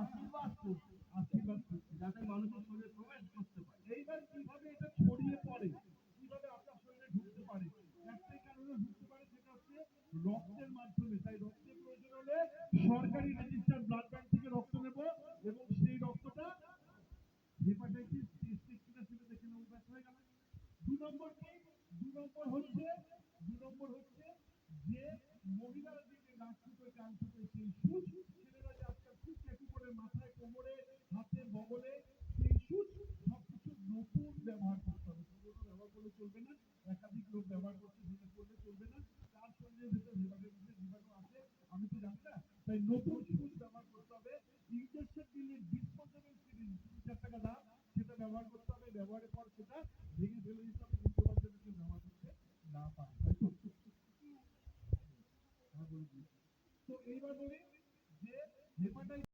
আশীর্বাদ করছে, যাতে মানুষের শরীরে প্রবেশ করতে পারে। এইবার কিভাবে এটা ছড়িয়ে পড়ে, কিভাবে আপনার শরীরে ঢুকতে পারে, একটাই কারণে ঢুকতে পারে, সেটা হচ্ছে রক্তের মাধ্যমে। তাই রক্তের প্রয়োজন হলে সরকারি রেজিস্টার্ড ব্লাড ব্যাংক থেকে রক্ত নেব, এবং সেই রক্তটা হেপাটাইটিস টেস্টেড কিনা সেটা দেখে নেব, ব্যাস হয়ে গেল। দু নম্বর কি? দু নম্বর হচ্ছে যে মহিলারা যে নাক ফুটো কান ফুটো সেই সুচ, ছেলেরা যে আজকাল খুব ট্যাটু করে মাথায়, কোমরে, হাতে, বগলে, সেই সুচ সবকিছু নতুন ব্যবহার করতে হবে। পুরোনো ব্যবহার করলে চলবে না, একাধিক লোক ব্যবহার করছে সেটা করলে চলবে না। তার শরীরের ভেতর জীবাণু আছে, আমি তো জানি না। তাই নতুন সুচ ব্যবহার করতে হবে। ইনজেকশন দিলে ডিসপোজেবল সিরিঞ্জ 3-4 টাকা দাম, সেটা ব্যবহার করতে হবে। ব্যবহারের পর সেটা ভেঙে ফেলে দিতে হবে, দ্বিতীয়বার যেন কেউ ব্যবহার করতে না পারে। তাই তো? তো এইবার বলি যে হেপাটাইটিস